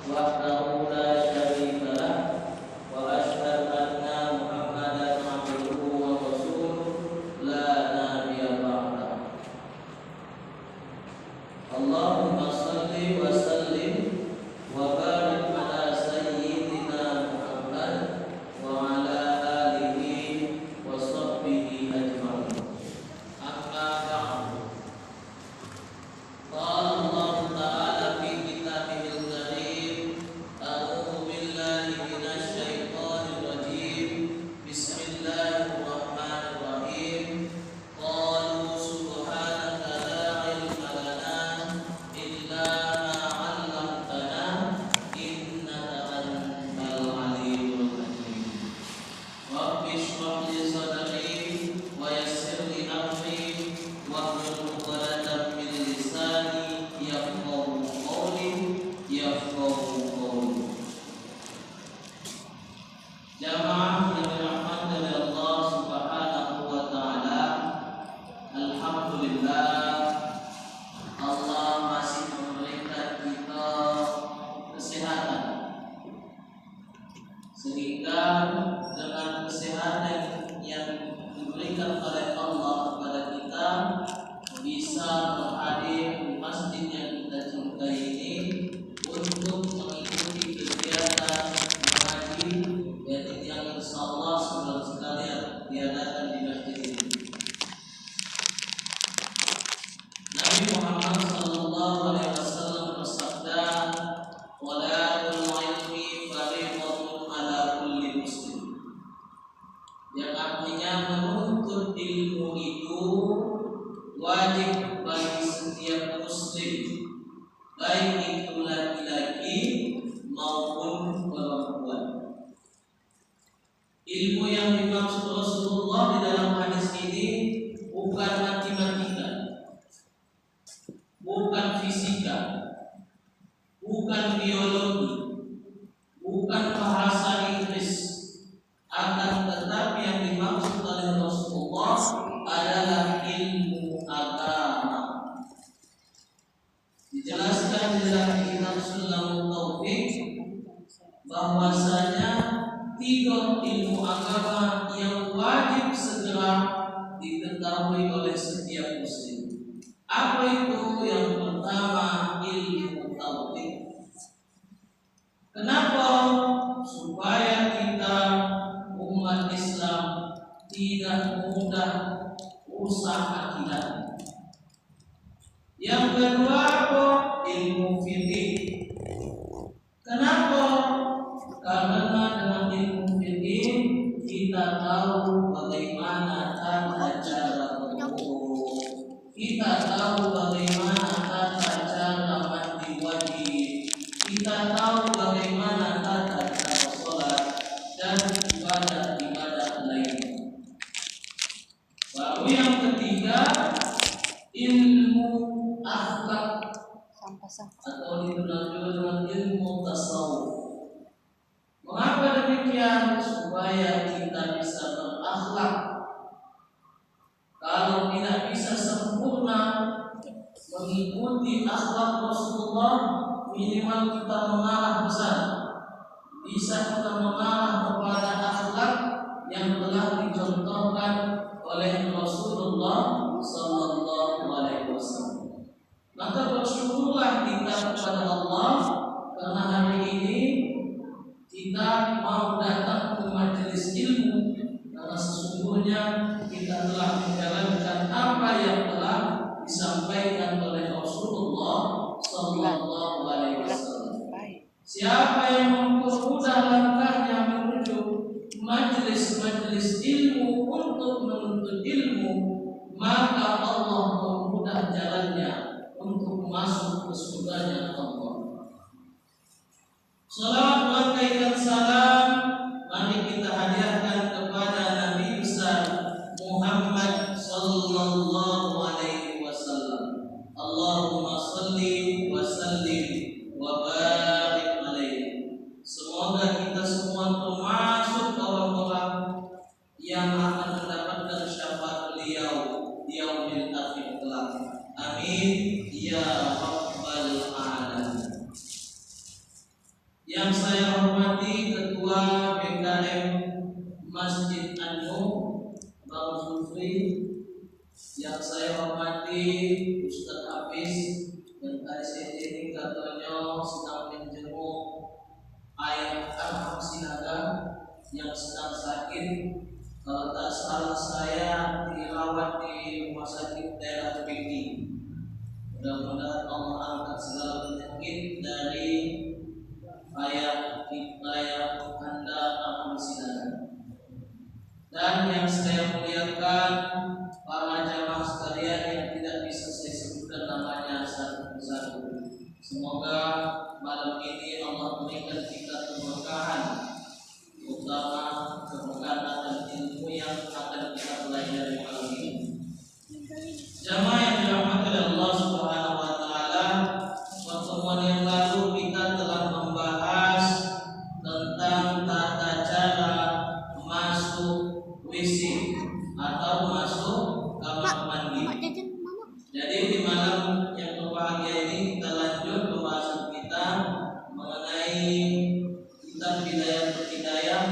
wahdahu la syarika lah wa asyhadu anna Muhammadan abduhu wa rasuluh la nabiyya ba'dah. Allahumma shalli wa sallim wa barik ala sayyidina Muhammad wa ala alihi wa sahbihi ajma'in. Amma ba'du. Qala Allah ta'ala fi kitabihil karim, a'udzu billahi minasy syaithanir rajim. Bismillahirrahmanirrahim. Qalu subhanaka la ilma lana illa ma 'allamtana innaka antal alimul hakim. Rabbi shrah li sadri wa yassir li amri wahlul 'uqdatam min lisani yafqahu qawli. Jamaah yang dirahmati oleh Allah Subhanahu wa taala, alhamdulillah Allah masih memberikan kita kesehatan, sehingga dengan kesehatan yang diberikan oleh Allah kepada kita bisa berhadir di masjid yang kita cintai ini untuk mengikuti kegiatan mengaji yang insyaallah saudara sekalian diadakan di masjid ini. Nabi Muhammad sallallahu alaihi wasallam bersabda, "Talabul ilmi fardhatun ala kulli muslim." Yang artinya menuntut ilmu itu wajib bagi setiap muslim, baik itu laki-laki maupun perempuan. Ilmu yang dimaksud Rasulullah di dalam hadis ini bukan matematika, bukan fisika, bukan biologi, bukan bahasa Inggris, akan tetapi yang dimaksud oleh Rasulullah adalah ilmu agama. Dijelaskan di dalam kitab Sulamut Taufik bahwasanya tiga ilmu agama yang wajib segera diketahui oleh setiap muslim. Apa itu? Yang pertama, ilmu tauhid. Kenapa? Supaya kita umat Islam tidak mudah rusak akidah. Yang kedua apa? Ilmu fikih. Kenapa? Karena dengan ilmu fikih kita tahu bagaimana tata cara berwudu, kita tahu bagaimana tata cara mandi wajib, kita tahu bagaimana tata cara sholat dan ibadah-ibadah lainnya. Baru yang ketiga, ilmu akhlak atau dikenal juga dengan ilmu tasawuf. Mengapa demikian? Supaya kita bisa berakhlak. Kalau tidak bisa sempurna mengikuti akhlak Rasulullah, minimal kita mengalah besar. Bisa kita mengalah kepada akhlak yang telah dicontohkan oleh Rasulullah sallallahu alaihi wasallam. Maka bersyukurlah kita kepada Allah karena hari ini kita mau datang ke majelis ilmu, karena sesungguhnya kita telah menjalankan apa yang telah disampaikan oleh Rasulullah sallallahu alaihi wasallam. Siapa yang mempermudah langkahnya menuju majelis-majelis ilmu untuk menuntut ilmu, maka Allah mempermudah jalannya untuk masuk ke surganya Allah. Salawat berkaitan salam mari kita hadiahkan kepada Nabi besar Muhammad sallallahu alaihi wasallam. Allahumma shalli wa sallim wa barik alaihi. Semoga kita semua termasuk orang-orang yang akan mendapatkan syafaat beliau di yaumil akhir kelak. Amin ya rabbal alamin. Yang saya hormati Ketua BKM Masjid An-Nur Bang Zulfi, yang saya hormati Ustaz Hafiz yang tadi saya jadi katanya sedang menjenguk ayah Arham Sinaga yang sedang sakit. Kalau tak salah saya dirawat di rumah sakit daerah Pidi. Mudah-mudahan Allah angkat segala penyakit dari ayah Anda Arham Sinaga. Dan yang saya muliakan para jamaah sekalian yang tidak bisa saya sebutkan namanya satu persatu. Semoga malam ini Allah berikan kita keberkahan, utama keberkahan dan ilmu yang akan kita pelajari malam ini. Jamaah yang dirahmati oleh Allah Subhanahu wa taala, pertemuan yang lalu kita telah membahas tentang tata cara masuk WC atau masuk kamar mandi. Jadi di malam yang berbahagia ini kita lanjut pembahasan kita mengenai kitab Hidayah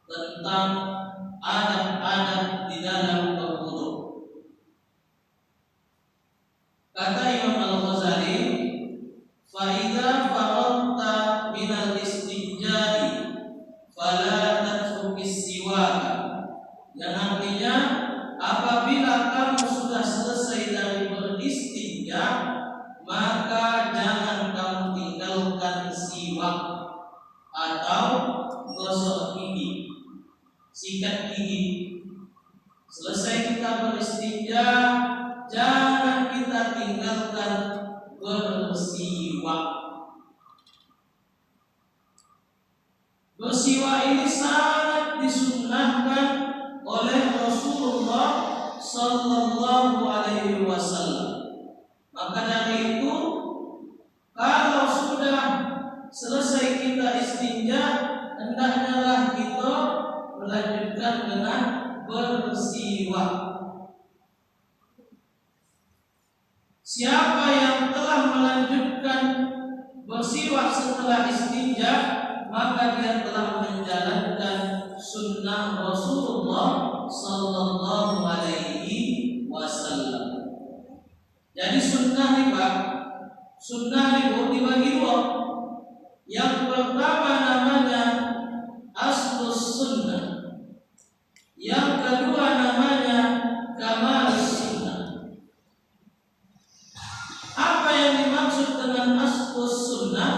tentang adab-adab di dalam berwudu. Kata Imam Al-Ghazali, fa idza faragta minal istinja'i fala tatrukis siwaka. Yang artinya apabila kamu sudah selesai dari beristinja, maka jangan kamu tinggalkan siwak atau gosok gigi, sikat gigi. Selesai kita beristinja, jangan kita tinggalkan bersiwak. Bersiwak ini sangat disunnahkan oleh Rasulullah Sallallahu Alaihi Wasallam. Maka dari itu, kalau sudah selesai kita istinja, hendaknya lah kita melanjutkan dengan bersiwak. Siapa yang telah melanjutkan bersiwak setelah istinja, maka dia telah menjalankan sunnah Rasulullah Sallallahu Alaihi Wasallam. Jadi sunnah ini Pak, sunnah itu dibagi dua. Yang pertama namanya aslus sunnah, yang kedua namanya kamalus sunnah. Apa yang dimaksud dengan aslus sunnah?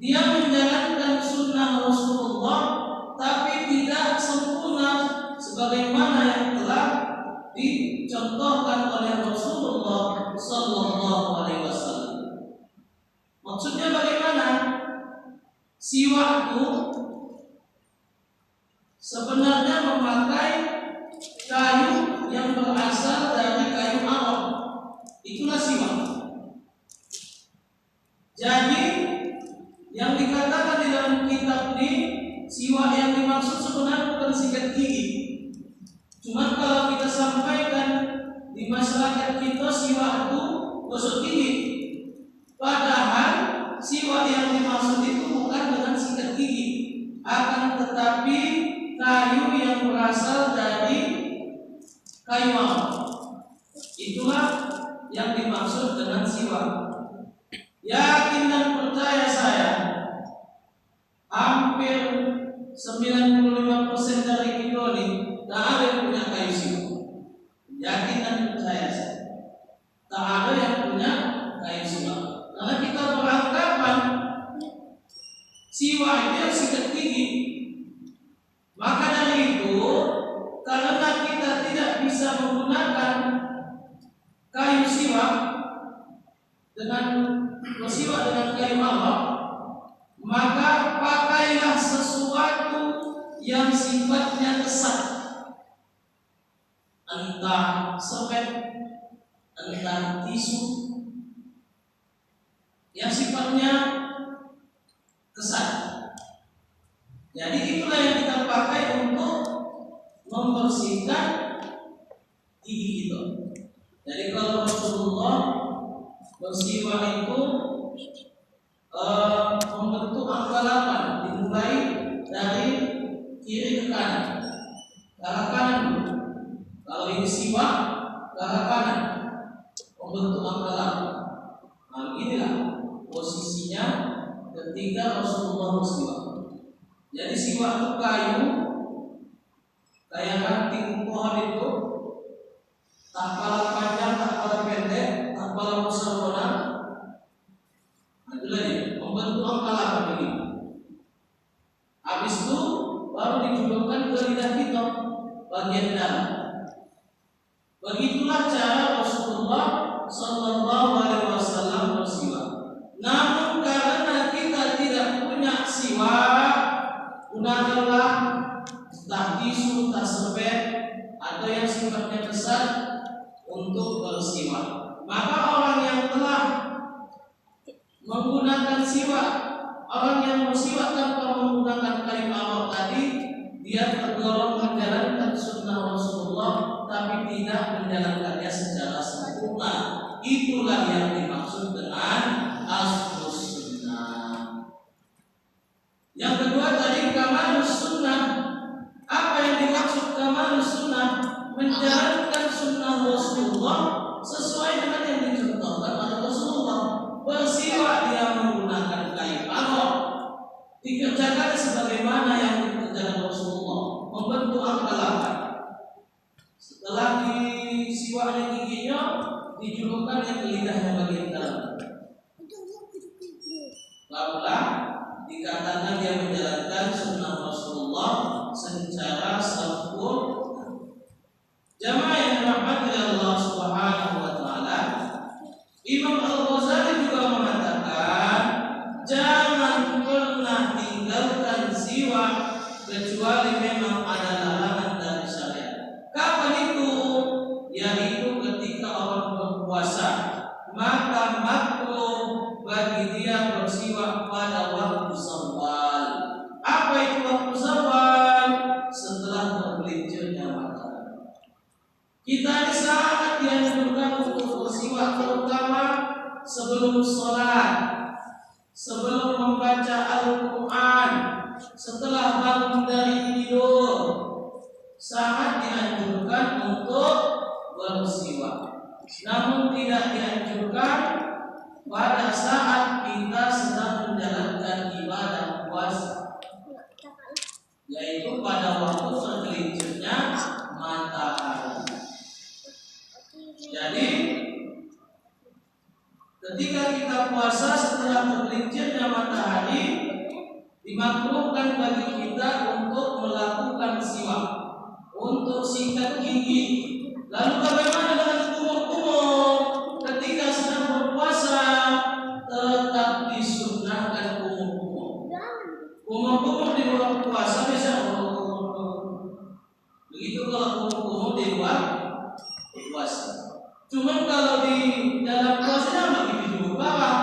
Dia menjalankan sunnah Rasulullah tapi tidak sempurna sebagaimana yang telah dicontohkan oleh Rasulullah Sallallahu Alaihi Wasallam. Maksudnya bagaimana? Siwak itu sebenarnya memakai kayu yang berasal dari kayu arok. Itulah siwak. Jadi yang dikatakan di dalam kitab ini, siwak yang dimaksud sebenarnya bukan sikat gigi. Cuma kalau kita sampaikan di masyarakat kita, siwak itu gosok gigi. Padahal siwak yang dimaksud itu bukan dengan sikat gigi, akan tetapi kayu yang berasal dari kayu arok. Itulah yang dimaksud dengan siwak. Yakin dan percaya saya, hampir 95% dari kita ini tak ada yang punya kayu siwak. Yakin dan percaya saya, tak ada yang punya kayu siwak. Karena kita beranggapan siwak itu yang sikat gigi. Maka dari itu, karena kita tidak bisa menggunakan kayu siwak dengan bersiwak dengan kayu arok, maka pakailah sesuatu yang sifatnya kesat, entah sepet, entah tisu, yang sifatnya kesat. Jadi itulah yang kita pakai untuk membersihkan gigi kita. Jadi kalau Rasulullah bersiwak itu siwak ke arah kanan, membentuk angka 8. Nah, inilah posisinya ketika Rasulullah bersiwak. Jadi siwak itu kayu, kayak ranting pohon itu, tak kala panjang, tak kala pendek, tak kala musyawarah. Nah, itu lagi membentuk angka 8 begini. Habis itu baru dijulurkan ke lidah kita bagian dalam. Begitulah cara Rasulullah Sallallahu Alaihi Wasallam bersiwak. Namun karena kita tidak punya siwak, gunakanlah entah tisu, entah serbet, atau yang sifatnya besar untuk bersiwak. Maka orang yang telah menggunakan siwak, orang yang bersiwak tanpa menggunakan kayu awak tadi, dia tergolong menjalankan sunnah Rasulullah, tapi tidak menjalankannya secara sempurna. Itulah yang dimaksud dengan asrus sunnah. Yang kedua tadi kamalus sunnah. Apa yang dimaksud kamalus sunnah? Menjalankan sunnah Rasulullah sesuai dengan yang dicontohkan oleh Rasulullah. Bersiwak dia menggunakan kayu awak, dikerjakan sebagaimana yang dikerjakan Rasulullah, membentuk angka 8. Setelah disiwaknya giginya, dijulurkan ke lidahnya bagian dalam. Barulah dikatakan dia menjalankan sunnah Rasulullah secara sempurna. Jamaah yang dirahmati Allah Subhanahu wa taala, Imam Al-Ghazali juga mengatakan jangan pernah tinggalkan siwak kecuali memang ada larangan dari syariat. Kapan itu? Yaitu ketika orang berpuasa, maka makruh bagi dia bersiwak pada waktu Syawal. Apa itu waktu Syawal? Setelah tergelincirnya matahari. Kita ini sangat dianjurkan untuk bersiwak, terutama sebelum sholat, sebelum membaca Al-Quran, setelah bangun dari tidur, sangat dianjurkan untuk bersiwak. Namun tidak dianjurkan pada saat kita sedang menjalankan ibadah puasa, yaitu pada waktu tergelincirnya matahari. Jadi ketika kita puasa setelah tergelincirnya matahari, dimakruhkan bagi kita untuk melakukan siwak, untuk sikat gigi. Lalu bagaimana dengan kumur-kumur? Ketika sedang berpuasa, tetap disunnahkan kumur-kumur. Kumur-kumur di luar puasa bisa begitu kalau kumur-kumur di luar puasa. Cuman kalau di dalam puasa jangan begitu juga, Pak.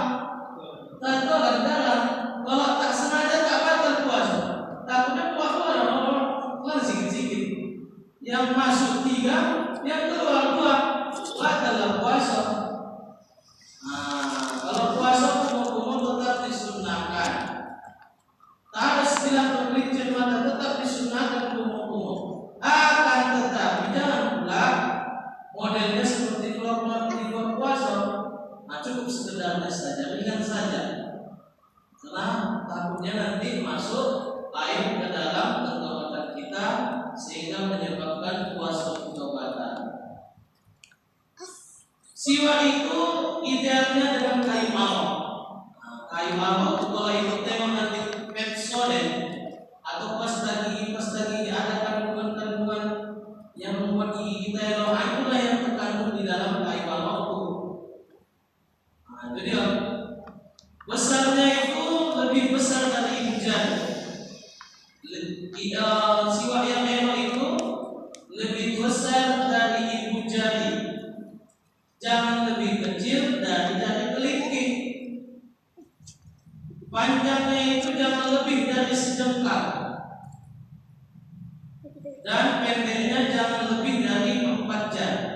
Tato dalam kalau tak sengaja tak batal puasa. Takutnya puasa orang sedikit-sedikit. Yang masuk 3, yang keluar 2, batal puasa. Nah, kalau puasa kumur-kumur tetap disunnahkan. Tak ada istilah tergelincir mata, tetap disunnahkan kumur-kumur. Akan tetapi jangan pula modelnya seperti keluar di luar puasa. Nah, cukup sekedarnya saja, ringan saja. Karena takutnya nanti masuk air ke dalam tenggorokan kita sehingga menyebabkan puasa kita batal. Siwak itu idealnya dengan kayu awak. Nah, kayu awak itu kalau itu tema nanti Pepsodent atau pasta gigi ada kandungan-kandungan yang membuat gigi kita yellow, itulah yang terkandung di dalam kayu awak itu. Nah, itu dia. Besarnya itu lebih besar dari ibu jari. Siwak yang yellow itu lebih besar dari ibu jari. Jangan lebih kecil dari jari kelingking. Panjangnya itu jangan lebih dari sejengkal. Dan pendeknya jangan lebih dari 4 jari.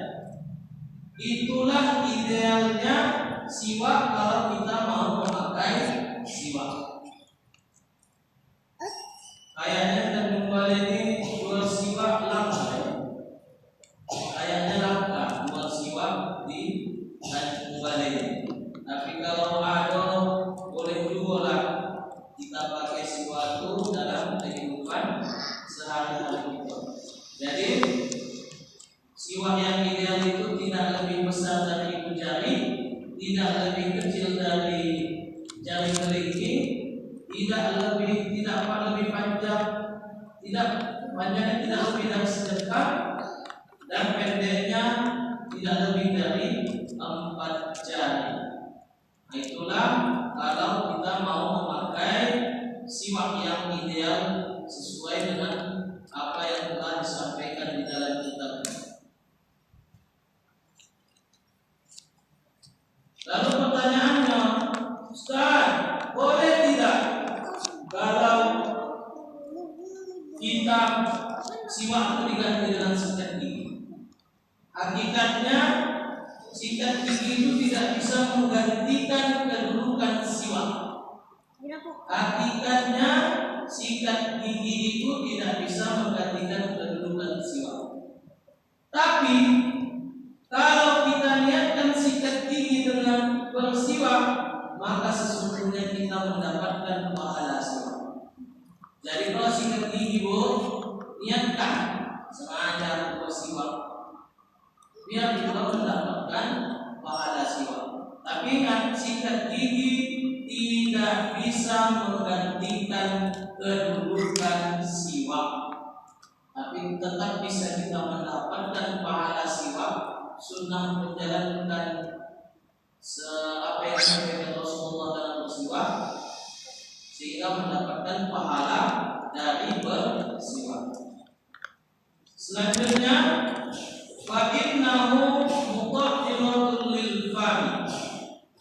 Itulah idealnya siwak kalau kita mau memakai siwak. Kayaknya dan kembali ini jual siwak langsung. Kayaknya dilanjut balik. Tapi kalau ada boleh juga lah kita pakai siwak itu dalam kehidupan sehari-hari kita. Jadi siwak yang ideal itu tidak lebih besar dari ibu jari, tidak lebih kecil dari jari kelingking, tidak lebih panjang, panjangnya tidak lebih dari sedekap, dan pendeknya tidak lebih dari 4 jari. Nah, itulah kalau kita mau memakai siwak yang ideal sesuai dengan apa yang telah disampaikan di dalam kitab. Lalu pertanyaannya, Ustaz, boleh tidak kalau kita siwak itu diganti dengan sikat gigi? Hakikatnya sikat gigi itu tidak bisa menggantikan kedudukan siwak. Hakikatnya sikat gigi itu tidak bisa menggantikan kedudukan siwak. Tapi kalau kita niatkan sikat gigi dengan bersiwak, maka sesungguhnya kita mendapatkan pahala siwak. Jadi kalau sikat gigi bu, niatkan sengaja bersiwak, biar kita mendapatkan pahala siwak. Tapi ingat, sikat gigi tidak bisa menggantikan kedudukan siwak, tapi tetap bisa kita mendapatkan pahala siwak sunnah menjalankan apa yang disampaikan Rasulullah dalam bersiwak, sehingga mendapatkan pahala dari bersiwak. Selanjutnya, fa'innahu mutahhirun lil fami,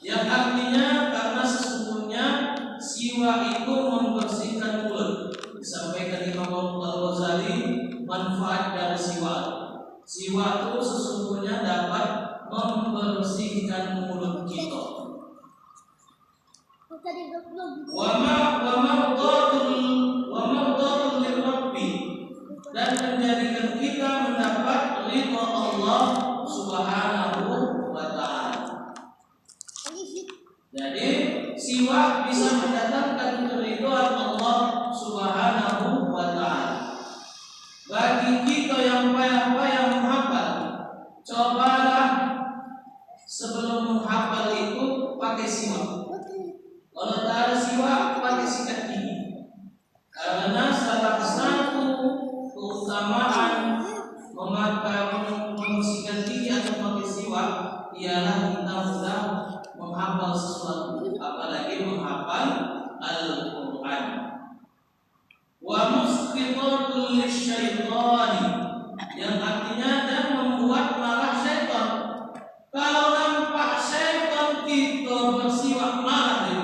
yang artinya karena sesungguhnya siwak itu membersihkan mulut. Disampaikan Imam Al-Ghazali manfaat dari siwak. Siwak itu sesungguhnya dapat membersihkan mulut kita. Wa ma'datul lirabbi, dan menjadikan kita mendapat ridha Allah Subhanahu wa ta'ala. Jadi siwak bisa mendatangkan keridhaan Allah Subhanahu wa ta'ala. Bagi kita yang payah-payah menghafal, cobalah sebelum menghafal itu pakai siwak. Kalau tak ada siwak, pakai sikat gigi. Karena salah satu keutamaan memakai sikat gigi atau pakai siwak ialah kita mudah menghafal sesuatu, apalagi menghafal Al-Quran. Wa musqitatul lisyaitani, yang artinya dan membuat marah syaitan. Kalau nampak syaitan kita bersiwak, marah dia.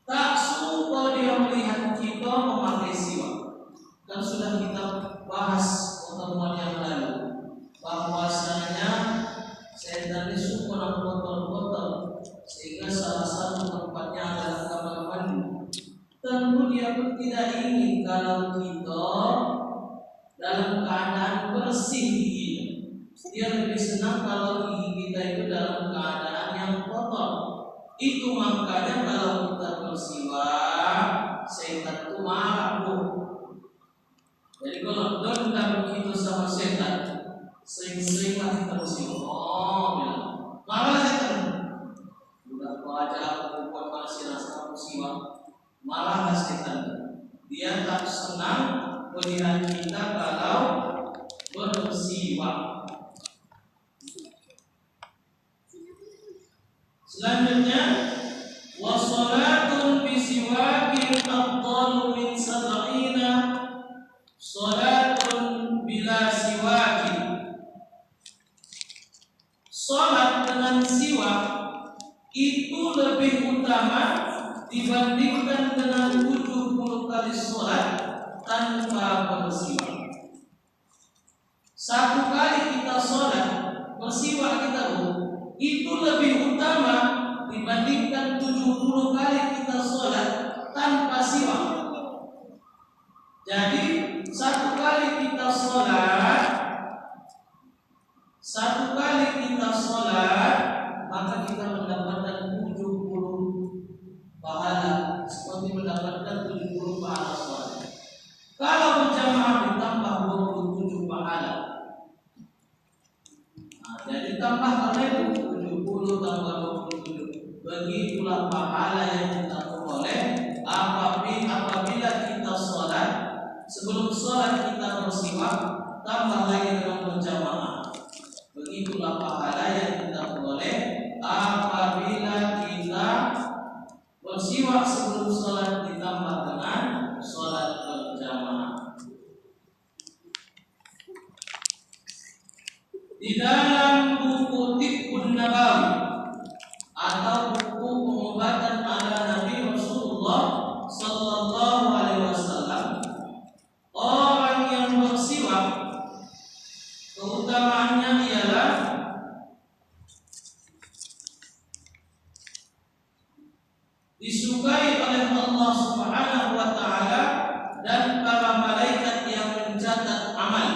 Tak suka dia melihat kita memakai siwak. Dan sudah kita bahas pertemuan yang lalu bahwasanya setan itu suka botol-botol, sehingga salah satu tempatnya adalah kamar mandi. Tentu dia pun tidak ingin kalau kita dalam keadaan bersih gigi. Dia lebih senang kalau gigi kita itu dalam keadaan yang kotor. Itu makanya kalau kita bersiwak, setan itu marah. Jadi kalau dendam begitu sama setan, sering-seringlah kita bersiwak. Bilang, marah setan. Udah kau aja aku buat manusia sama bersiwak. Malah setan, dia tak senang melihat kita kalau bersiwak. Selanjutnya, wassalatun bisiwakin afdalu min sab'ina salatun bila siwakin. Salat dengan siwak itu lebih utama dibandingkan dengan 70 kali sholat tanpa bersiwak. Satu kali kita sholat bersiwak kita itu lebih utama dibandingkan 70 kali kita sholat tanpa siwak. Jadi satu kali kita sholat Satu kali kita sholat, maka kita mendapatkan 70 pahala, seperti mendapatkan 70 pahala sholat. Kalau berjamaah ditambah 27 pahala. Nah, jadi tambah karena itu 70 tambah 27. Begitulah pahala yang kita peroleh apabila kita sholat. Sebelum sholat kita bersiwak, tambah lagi dengan berjamaah. Begitulah pahala yang kita peroleh apabila kita bersiwak sebelum sholat ditambah dengan sholat berjamaah. Di dalam buku Tibbun Nabawi atau buku pengobatan ala Nabi Rasulullah Sallallahu Alaihi Wasallam, orang yang bersiwak keutamaannya ialah disukai oleh Allah Subhanahu wa taala dan para malaikat yang mencatat amal,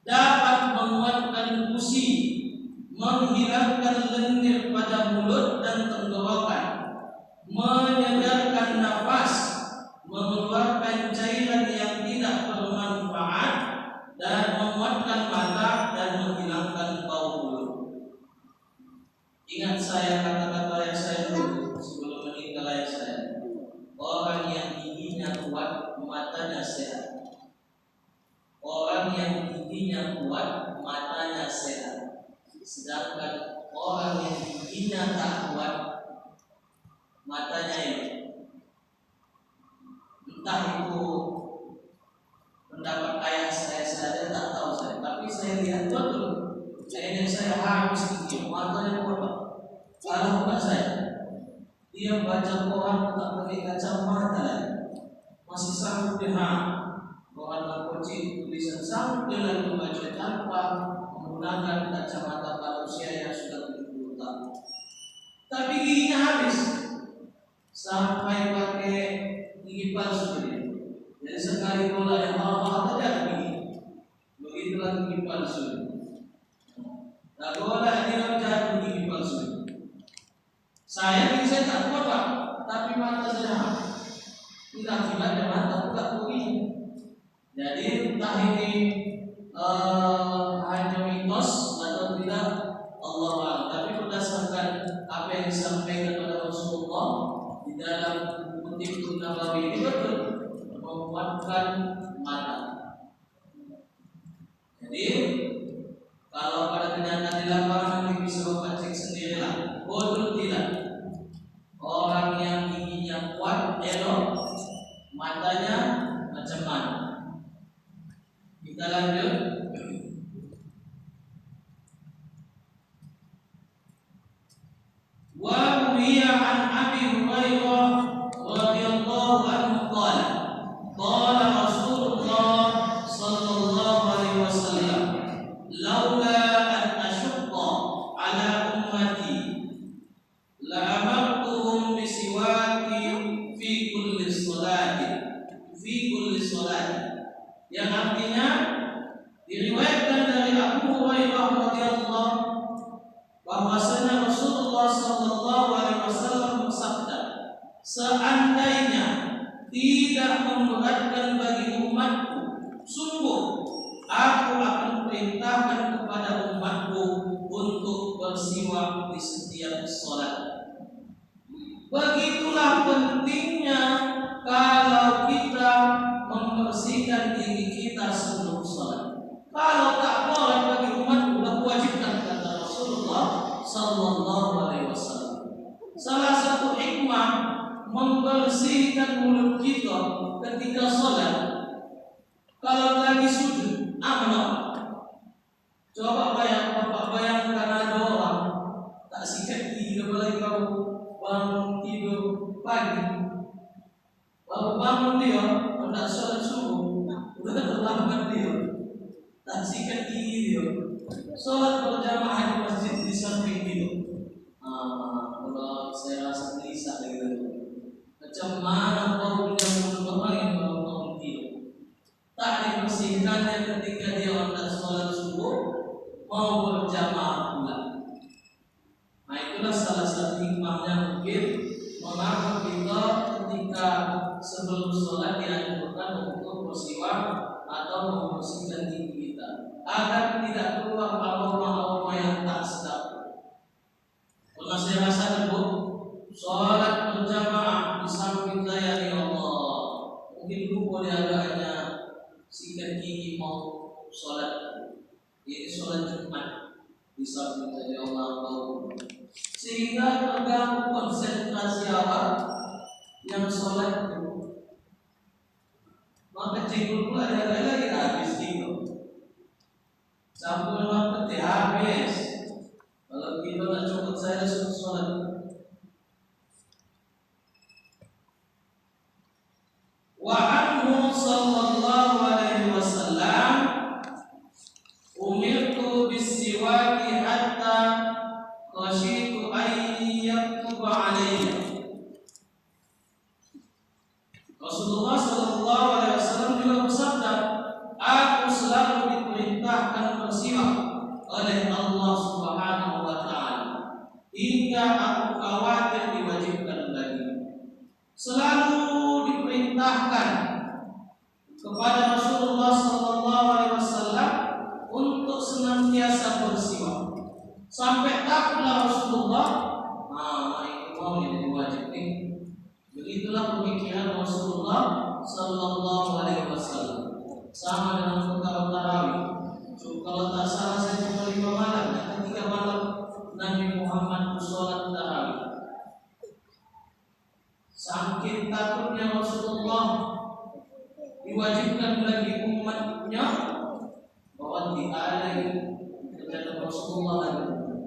dapat menguatkan gusi, menghilangkan lendir pada mulut dan tenggorokan, menyegarkan nafas, mengeluarkan cairan yang tidak bermanfaat, dan menguatkan mata dan menghilangkan bau mulut. Ingat saya kata-kata yang saya dulu sebelum meninggal ayah saya. Orang yang giginya kuat, matanya sehat. Orang yang giginya kuat, matanya sehat. Sedangkan orang yang giginya tak kuat, matanya ini, entah itu pendapat ayah saya tak tahu saya, tapi saya lihat betul. Saya harus gigi, matanya kuat. Kalau bukan saya, dia baca Quran tak pakai kacamata, masih sanggup dia Quran kecil tulisan sanggup dia membaca tanpa menggunakan kacamata pada usia yang sudah 70 tahun. Tapi giginya habis, sampai pakai gigi palsu dia. Jadi sekali bola yang mahal saja ada gigi. Begitulah gigi palsu. Tak boleh dia jatuh gigi palsu. Saya tak kuat Pak, tapi mata saya tidak ada mata pula begini. Jadi entah ini hanya mitos atau tidak, Allah a'lam. Tapi berdasarkan apa yang disampaikan oleh Rasulullah di dalam buku Tibbun Nabawi ini betul menguatkan mata. Jadi kalau pada kenyataan di lapangan nanti bisa Bapak cek sendirilah, betul tidak? Orang yang giginya kuat, elok, matanya macam mana? Kita lanjut. Wa ruwiya an Abi Hurairah radhiyallahu anhu qala qala Rasulullah sallallahu alaihi wasallam laula an ashqa ala ummati la amartuhum bisiwaki fi kulli salati, yang artinya diriwayatkan dari Abu Hurairah radhiyallahu bahwasanya Rasulullah sallallahu alaihi wasallam bersabda, seandainya tidak memberatkan bagi umatku, sungguh aku akan perintahkan kepada umatku untuk bersiwak di setiap sholat. Begitulah pentingnya kalau kita membersihkan diri kita sebelum sholat. Kalau tak boleh bagi umatku, sudah wajibkan kata Rasulullah sallallahu alaihi wasallam. Salah satu hikmah membersihkan mulut kita ketika sholat. Kalau lagi sujud, aman. Coba bayangkan ada orang tak sikat gigi, apalagi kamu bangun tidur pagi, baru bangun dia hendak sholat subuh, udah terlambat dia, tak sikat gigi dia. Sholat berjamaah di masjid di samping dia. Kalau saya rasa gelisah gitu. Macam mana kau punya mulut orang yang baru bangun tidur? Tak dibersihkannya ketika dia hendak sholat subuh, mau berjamaah pula. Nah itulah salah satu hikmahnya mungkin mengapa kita ketika sebelum sholat dianjurkan untuk bersiwak atau membersihkan diri kita agar tidak keluar aroma-aroma yang tak sedap. Pernah saya rasakan bu, sholat berjamaah di samping saya ya Allah, mungkin lupa dia agaknya sikat gigi mau sholat, ini sholat Jumat di samping saya Allah tahu, sehingga terganggu konsentrasi awak yang sholat itu. Maka cekul pula ada lagi habis itu, campur waktu habis. Kalau kita nak cukup saya suruh sholat. Wa anhu sallallahu alaihi wasallam umirtu bis-siwaki hatta khashitu an yaktuba alayya. Rasulullah sallallahu alaihi wasallam juga bersabda, aku selalu diperintahkan bersiwak oleh Allah Subhanahu wa taala hingga aku khawatir diwajibkan lagi. Selalu diperintahkan kepada Rasulullah sallallahu alaihi wasallam untuk senantiasa bersiwak. Sampai takutlah Rasulullah, itu mau jadi wajib nih. Begitulah pemikiran Rasulullah sallallahu alaihi wasallam. Sama dengan perkara tarawih. Kalau tak salah saya cuma 5 malam, ketika malam Nabi Muhammad bersolat tarawih. Saking takutnya Rasulullah diwajibkan bagi umatnya bahwa tidak ada kepada Rasulullah lagi.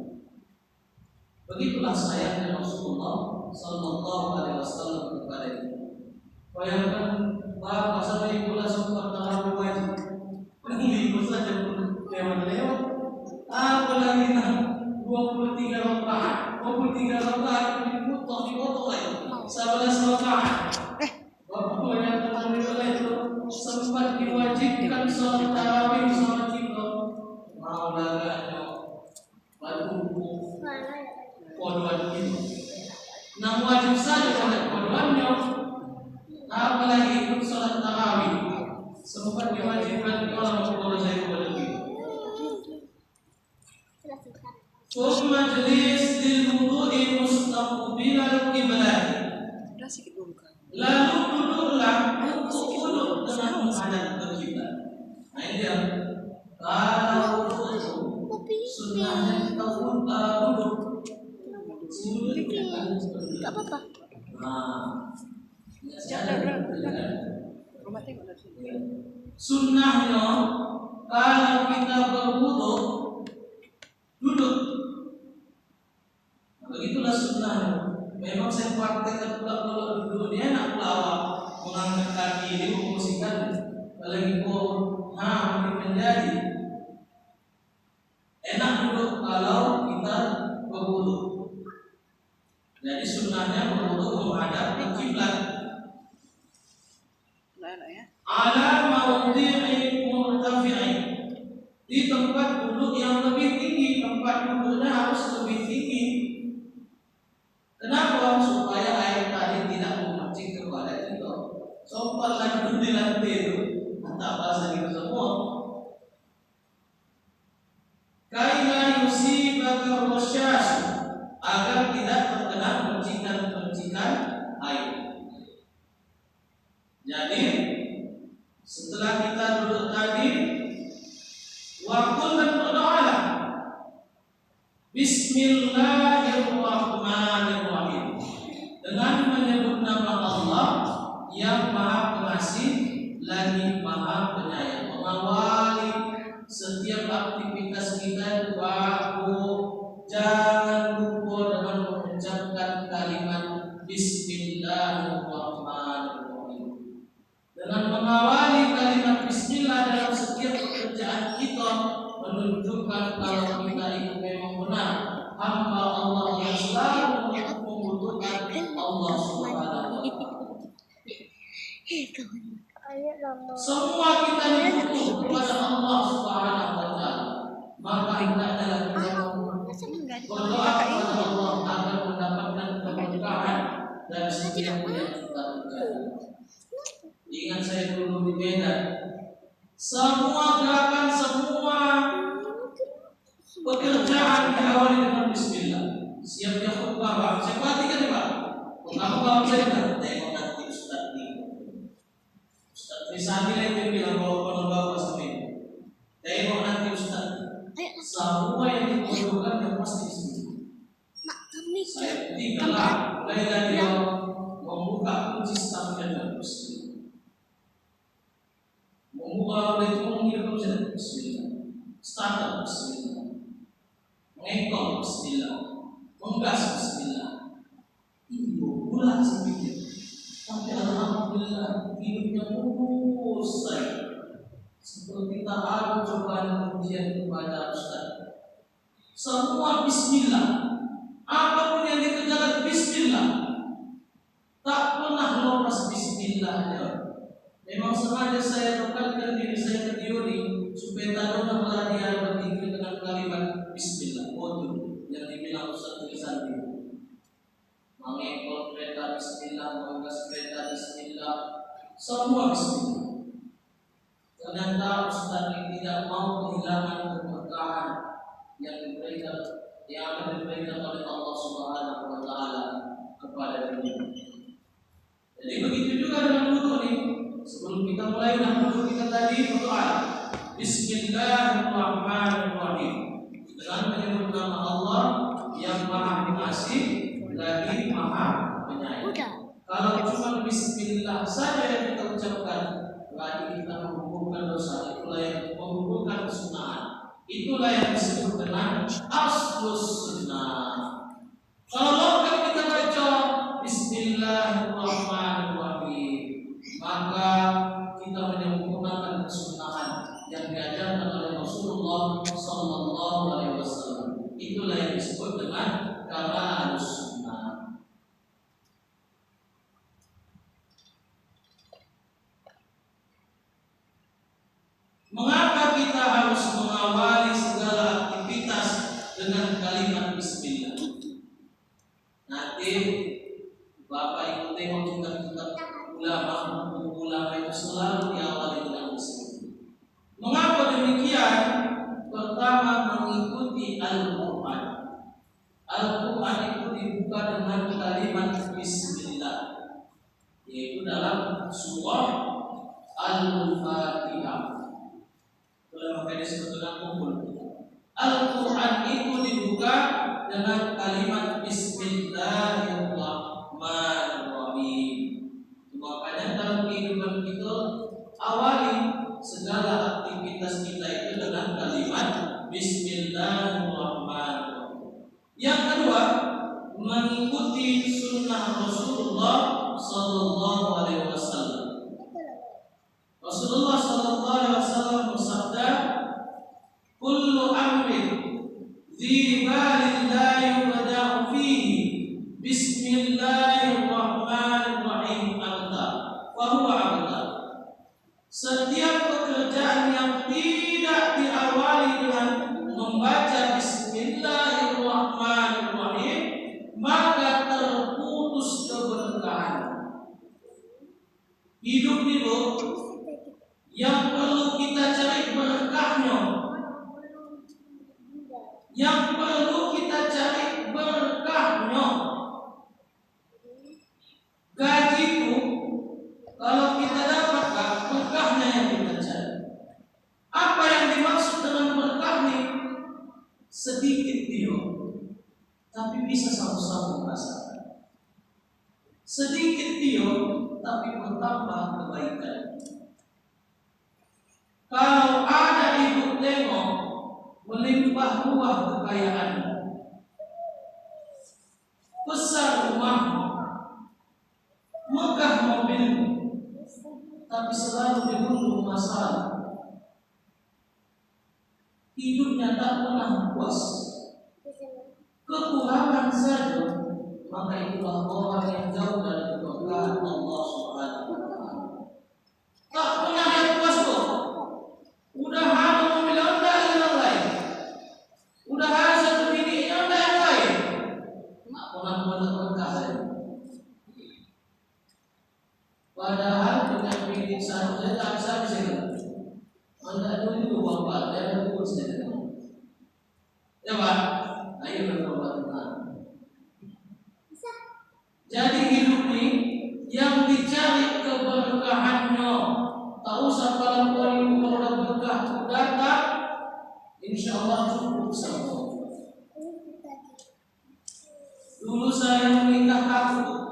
Begitulah sayangnya Rasulullah sallallahu alaihi wasallam kepada kita. Bayangkan bapak sama ibu lah sempat tarawih wajib. Ibu saja pun lewat-lewat. Apalagi 23 rakaat, 23 rakaat dipotong lagi. 11 rakaat. Bapak yang telah itu sempat diwajibkan sholat tarawih sholat itu. Mau laganya batu kodoan itu. Nah wajib saja pada kodoannya. Apalagi ikut sholat tarawih sempat diwajibkan kalau mau saya lebih. ثم majlis lil wudu'i mustaqbilal qiblah. Lalu duduklah untuk wudhu dengan menghadap ke kiblat. Nah ini dia. Kalau wudhu sunnahnya kita wudhu. Tidak apa-apa. Sunnahnya kalau kita berwudhu duduk. Begitulah sunnahnya. Memang saya praktekkan pula kalau duduk dia enak pula awak mengangkat kaki diposisikan apalagi makin menjadi enak duduk kalau kita berwudhu. Jadi sunnahnya berwudhu menghadap ke kiblat. Ala mawdi'i murtafi'i, di tempat duduk yang lebih tinggi. Tempat duduknya harus lebih tinggi. Kenapa? Supaya air tadi tidak memancing kepada kita. Sopan duduk di lantai itu, tak bahasa kita semua. Kaina yusibaka rasyas, agar tidak terkena percikan-percikan air. Jadi setelah kita duduk tadi, waktu dan berdoalah. Bismillahirrahmanirrahim, dengan menyebut nama Allah yang Maha Pengasih lagi Maha Penyayang. Mengawali setiap aktivitas kita jangan lupa dengan mengucapkan kalimat Bismillahirrahmanirrahim. Dengan mengawali kalimat Bismillah dalam setiap pekerjaan kita menunjukkan kalau kita itu memang benar hamba Allah yang selalu membutuhkan Allah Subhanahu wa taala. Semua kita dibutuhkan kepada Allah Subhanahu wa taala. Maka turun di Medan. Semua gerakan, semua pekerjaan diawali dengan Bismillah. Siapnya khutbah, Pak. Saya perhatikan nih, Pak. Pertama kalau saya tengok nanti Ustaz ini. Ustaz Rizani yang bilang kalau bapak sampai tengok nanti Ustaz. Semua yang diperlukan yang pasti Bismillah. Saya tinggallah mulai dari membuka kunci stamina dengan Bismillah. Membuka itu menghidupkan saya Bismillah. Starter Bismillah. Mengekor Bismillah. Menggas Bismillah. Ini bulan sedikit. Tapi alhamdulillah hidupnya mulus saya. Seperti tak ada cobaan ujian kepada Ustaz. Semua Bismillah. Apapun yang dikerjakan Bismillah. Tak pernah lepas Bismillah. Memang sengaja saya tekankan diri saya ke teori supaya tak ada pelatihan berpikir dengan kalimat Bismillah. Bodoh yang dibilang Ustaz Rizani. Mengekor kereta Bismillah, menggas kereta Bismillah, semua Bismillah. Ternyata Ustaz ini tidak mau kehilangan keberkahan yang akan diberikan oleh Allah Subhanahu wa Ta'ala kepada dirinya. Jadi begitu juga dengan wudu ini. Sebelum kita mulai dengan wudu kita tadi berdoa. Bismillahirrahmanirrahim. Dengan menyebut nama Allah yang Maha Pengasih lagi Maha Penyayang. Kalau cuma Bismillah saja yang kita ucapkan, berarti kita menggugurkan dosa. Itulah yang menggugurkan kesunahan. Itulah yang disebut dengan aslus sunnah. Kalau lengkap kita baca Bismillahirrahmanirrahim, maka kita menyempurnakan kesunahan yang diajarkan oleh Rasulullah Sallallahu Alaihi Wasallam. Itulah yang disebut dengan kamalus sunnah. Mengapa kita harus mengawali segala aktivitas dengan kalimat Bismillah? Nanti Bapak Ibu tengok kitab-kitab ulama itu selalu diawali dengan Bismillah. Mengapa demikian? Pertama, mengikuti Al-Quran. Al-Quran itu dibuka dengan kalimat Bismillah, yaitu dalam surah Al-Fatihah. Maka disebut dengan kumpul. Al-Quran itu dibuka dengan kalimat Bismillahirrahmanirrahim. Makanya dalam kehidupan kita awali segala aktivitas kita itu dengan kalimat Bismillahirrahmanirrahim. Yang kedua, mengikuti sunnah Rasulullah Sallallahu Alaihi Wasallam. Rasulullah Sallallahu Alaihi Wasallam bersabda, "Kullu amrin dzi balin la yubda'u fihi Bismillahirrahmanirrahim abda, wa huwa abda." Setiap pekerjaan yang tidak diawali dengan membaca Bismillahirrahmanirrahim, maka terputus keberkahan. Hidup itu yang perlu kita cari berkahnya, yang perlu kita cari berkahnya. Gajiku, kalau kita dapat berkahnya yang kita cari. Apa yang dimaksud dengan berkah ini? Sedikit dia, tapi bisa sama-sama merasakan. Sedikit dia, tapi bertambah kebaikan. Kalau ada ibu tengok melimpah ruah kekayaan, besar rumahmu, megah mobilmu, tapi selalu dirundung masalah, hidupnya tak pernah puas, kekurangan saja, maka itulah orang yang jauh dari keberkahan Allah Subhanahu wa Ta'ala. Tak pernah yang puas kok. Udah ada mobil Honda yang lain, udah ada satu bini Honda yang lain, tak pernah berkah. Padahal dengan bini satu saya tak bisa bisa. Anda dulu bapak, saya dulu saya. Ya Pak, ayo bertobat. Jadi hidup ini yang dicari keberkahannya, tak usah kalau berkah datang, insya Allah cukup sama. Dulu saya menikah aku.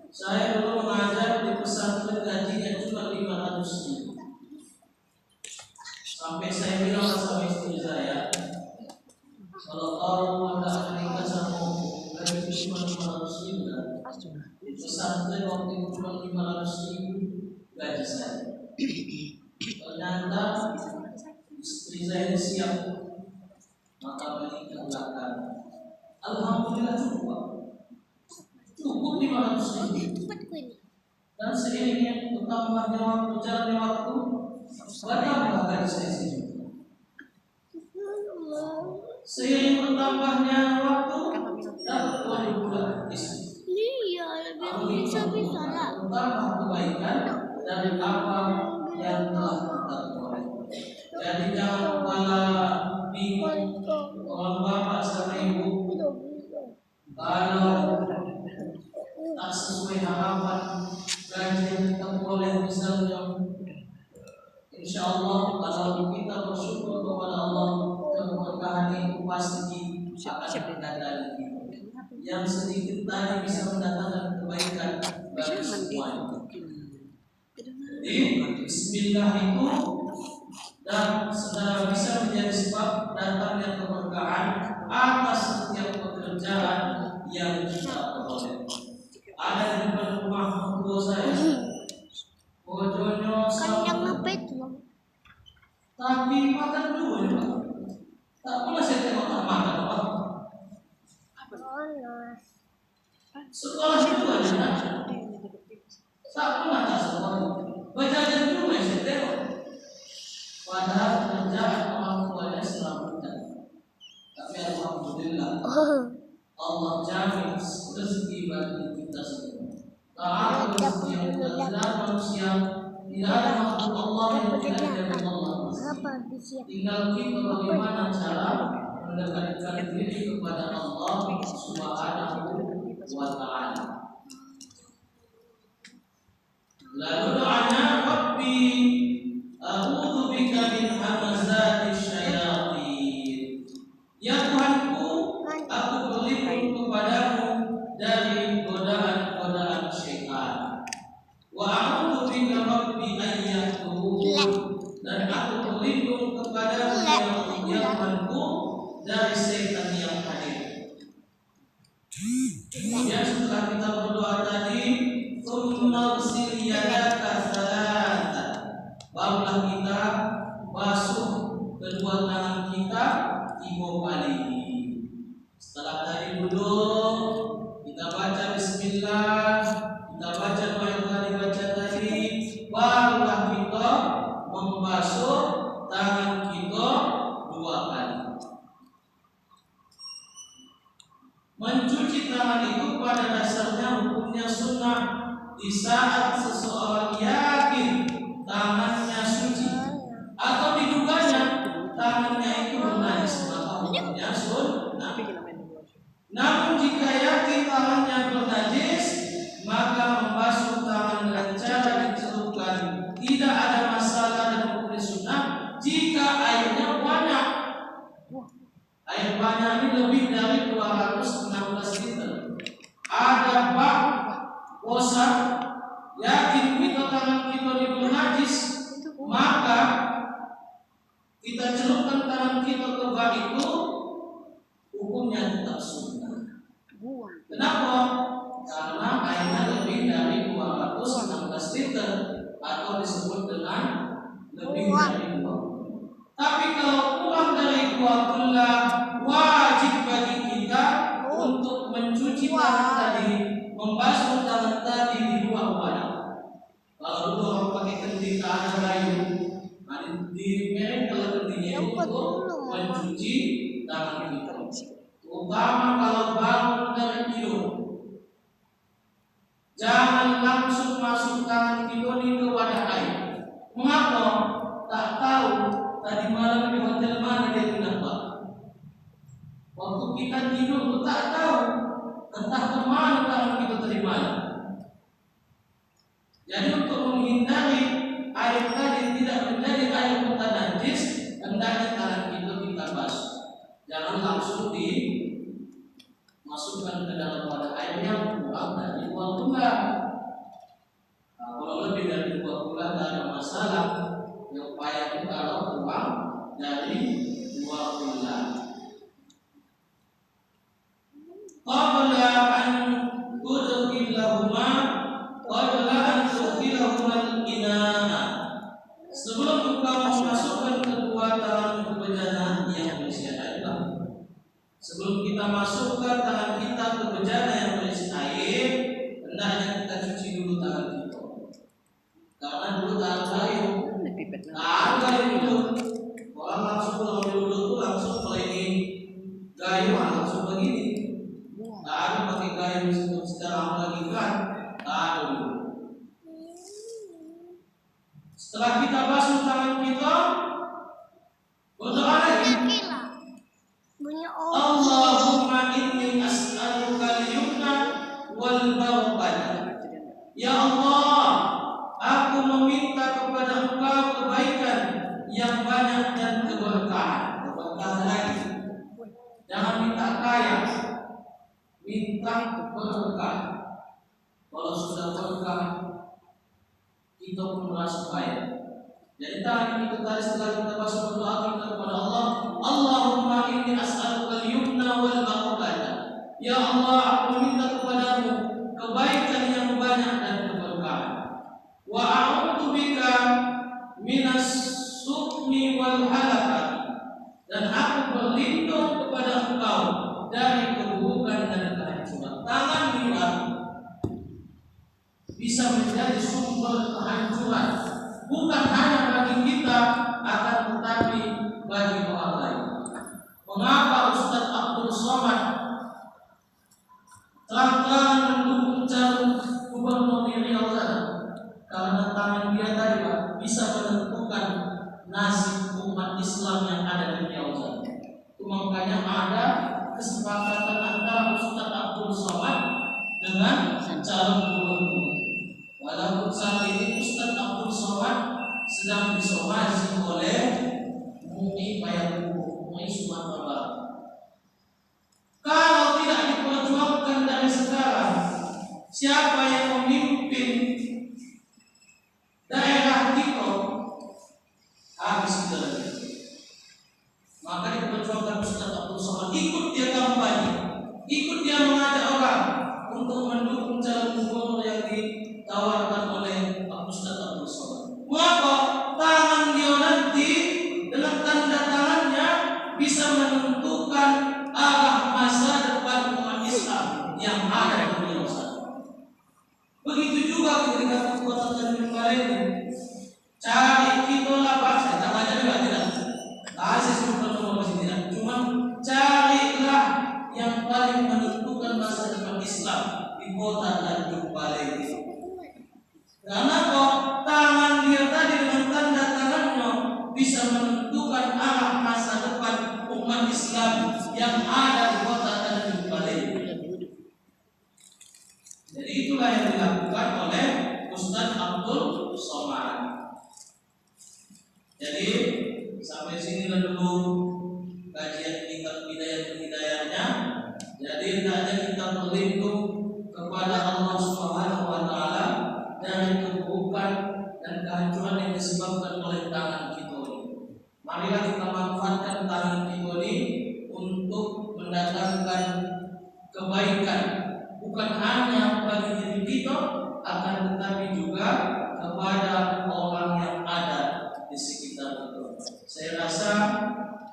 Saya dulu mengajar di pesantren gajinya cuma 500.000. Sampai saya bilang sama istri saya, kalau orang ada menikah sama gaji cuma 500.000, di pesantren waktu itu cuma 500.000 gaji saya. Ternyata istri saya siap, maka menikah belakang. Alhamdulillah cukup 500.000. Dan seiringnya bertambahnya waktu, jalannya waktu, bertambah gaji saya sini. Seiring bertambahnya waktu dan bulan istri. Bertambah kebaikan dari apa yang telah kita peroleh. Jadi jangan kepala bingung orang bapak sama ibu kalau tak sesuai harapan gaji yang kita peroleh misalnya. Insya Allah kalau kita bersyukur kepada Allah, keberkahan itu pasti akan mendatangkan yang sedikit tadi bisa mendatangkan kebaikan bagi semuanya. Jadi Bismillah itu dan sedang bisa menjadi sebab datangnya keberkahan atas setiap pekerjaan yang kita peroleh. Ada di depan rumah tua saya, bojonya sama, tapi makan dulu ya. Tak pernah saya tengok tak makan apa. Sekolah juga ya. Tak pernah tak sekolah. Berjalan dulu ya saya tengok. Padahal kerjaan orang tuanya selamatkan. Tapi alhamdulillah Allah jamin rezeki bagi kita semua. Ta'ala rezeki yang tidak manusia, tidak ada makhluk Allah yang tidak dari Allah. Tinggal kita bagaimana cara mendekatkan diri kepada Allah Subhanahu wa Ta'ala. Lalu doanya Rabbi a'udzu bika min hamazati syayatin. Ya Tuhanku, aku berlindung kepadamu dari godaan-godaan syaitan. Wa a'udzu bika Rabbi an yahdurun. Dan aku berlindung kepadamu ya Tuhanku dari setan yang hadir. Kemudian setelah kita berdoa tadi, tsumma ghsil yadaka thalathan. Barulah kita basuh kedua tangan kita 3 kali. Setelah tadi duduk, kita baca bismillah, kita baca doa yang telah dibaca tadi, barulah kita membasuh tangan kita 2 kali. Mencuci tangan itu pada dasarnya hukumnya sunnah di saat seseorang yakin tangannya suci atau diduganya tangannya itu najis, maka hukumnya sunnah. Namun jika yakin tangannya bernajis, maka membasuh tangan dengan cara dicelupkan tidak ada masalah dan hukumnya sunnah jika airnya banyak. Air banyak ini lebih dari 216 liter. Ada bak bosan, yakin kita tangan kita itu najis, maka kita celupkan tangan kita ke bak itu, hukumnya tetap sunnah. Kenapa? Karena airnya lebih dari 216 liter atau disebut dengan lebih dari 20. Tapi kalau kurang dari 20, wajib bagi kita untuk mencuci tangan tadi, membasuh tangan tadi di 2 wadah. Kalau dulu orang pakai kendi tak ada kayu, di merek kalau kendinya untuk mencuci tangan kita. Terutama kalau bangun dari tidur, jangan langsung masuk tangan kita di wadah air. Waktu kita tidur tak tahu entah kemana tangan kita terima. Jadi untuk menghindari air tadi tidak menjadi air mutanajis, hendaknya tangan kita basuh. Jangan langsung dimasukkan ke dalam wadah air yang kurang dari 2 bulan. Nah, kalau lebih dari 2 bulan tidak ada masalah. Yang payah itu kalau kurang dari 2 bulan. Qabla an tudkhilahuma qabla an tudkhilahuma al-ina'a. Sebelum engkau memasukkan kedua tangan ke bejana yang berisi air. Sebelum kita masukkan tangan kita ke bejana yang berisi air, hendaknya kita cuci dulu tangan kita. Karena dulu tangan kayu, dulu orang langsung kalau dulu tuh langsung ini kayu langsung begini. Tak ada pakai kayu secara lama lagi kan? Tak ada dulu. Setelah kita basuh tangan kita, berdoa lagi. Allahumma inni as'aluka al-yumna wal barakah. Ya Allah, aku meminta kepada Engkau kebaikan yang banyak dan keberkahan. Keberkahan lagi. Jangan minta kaya, minta berkah. Kalau sudah berkah, kita pun merasa kaya. Jadi tangan kita tadi setelah kita basuh berdoa kita kepada Allah, Allahumma inni as'aluka al-yumna wal barakah. Ya Allah, aku minta kepadamu kebaikan yang banyak dan keberkahan. Wa a'udzu bika minas sukmi wal halakah. Dan aku berlindung kepada Engkau dari keburukan dan kehancuran. Tangan kita bisa menjadi sumber kehancuran, bukan hanya bagi kita, akan tetapi bagi orang lain. Mengapa Ustaz Abdul Somad terang-terangan mendukung calon gubernur Riau sana? Karena tangan dia tadi Pak bisa menentukan nasib umat Islam yang ada di Riau sana. Itu makanya ada kesepakatan antara Ustaz Abdul Somad dengan calon gubernur. Walaupun saat ini Ustaz Abdul Somad sedang disomasi oleh MUI Payakumbuh, MUI Sumatera Barat. Kalau tidak diperjuangkan dari sekarang, siapa yang memimpin daerah kita, habis kita lagi. Maka diperjuangkan Ustaz Abdul Somad, ikut dia kampanye, ikut dia mengajak orang untuk mendukung calon gubernur yang ditawarkan oleh Ustaz Abdul Somad. Maka tangan dia nanti dengan tanda tangannya bisa menentukan arah masa depan umat Islam yang ada di Indonesia. Begitu juga ketika kekuatan Tanjung Balai cari kita lah Pak, saya tak banyak juga tidak. Kasih semua tidak. Cuma carilah yang paling menentukan masa depan Islam di kota Tanjung Balai. Karena kok tangan dia tadi dengan tanda tangannya bisa menentukan arah masa depan umat Islam yang ada di kota Tanjung Balai. Jadi itulah yang dilakukan oleh Ustaz Abdul Somad. Jadi sampai sini dulu kajian kitab hidayahnya. Jadi hendaknya kita berlindung kepada Allah Subhanahu wa taala dari keburukan dan kehancuran yang disebabkan oleh tangan kita ini. Marilah kita manfaatkan tangan kita ini untuk mendatangkan kebaikan, bukan hanya bagi diri kita, akan tetapi juga kepada orang yang ada di sekitar kita. Saya rasa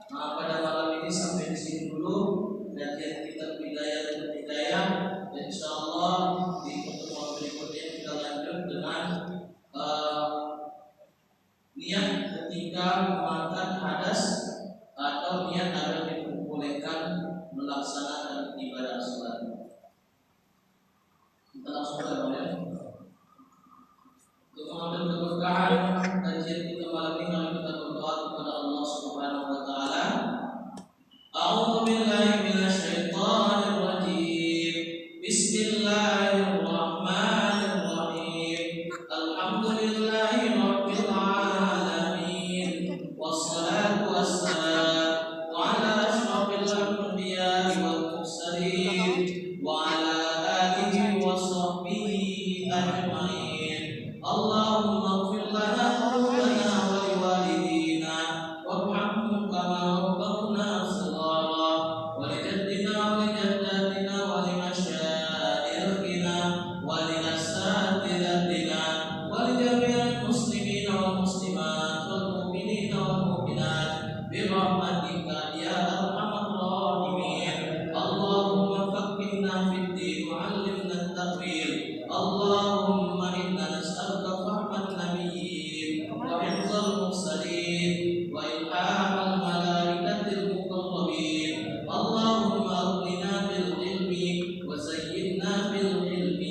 pada malam ini sampai di sini dulu kajian kitab hidayah. Dan insyaallah di pertemuan berikutnya kita lanjut dengan niat ketika memakan hadas atau niat agar diperbolehkan melaksanakan ibadah salat. Kita langsung mulai. Untuk mengambil keberkahan kajian kita malam ini, kita berdoa kepada Allah Subhanahu wa taala. A'udzu billahi minasy الأنبياء والمرسلين وعلى آله وصحبه أجمعين. اللهم اغفر لنا ذنوبنا ولوالدينا وارحمهم كما ربونا صغارا، ولجدنا ولجداتنا ولمشايخنا ولأساتذتنا ولجميع المسلمين والمسلمات والمؤمنين والمؤمنات برحمتك يا أرحم الراحمين. اللهم فقهنا في الدين وعلمنا التأويل. اللهم إنا نسألك فهم النبيين وحفظ المرسلين وإلحاح الملائكة المقربين. اللهم أغننا بالعلم وزينا بالعلم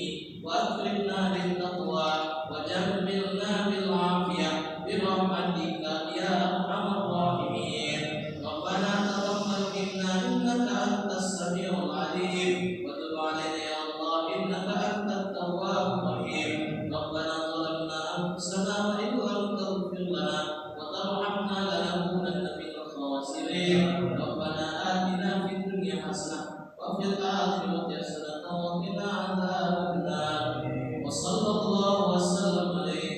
وأكرمنا بالتقوى وجملنا بالعافية برحمتك يا أرحم الراحمين. ربنا تقبل منا إنك أنت السميع العليم وتب علينا يا الله إنك أنت التواب الرحيم. ربنا ظلمنا أنفسنا وإن لم تغفر لنا وترحمنا لنكونن من الخاسرين. ربنا آتنا في الدنيا حسنة وفي الآخرة حسنة وقنا عذاب النار. وصلى الله وسلم عليه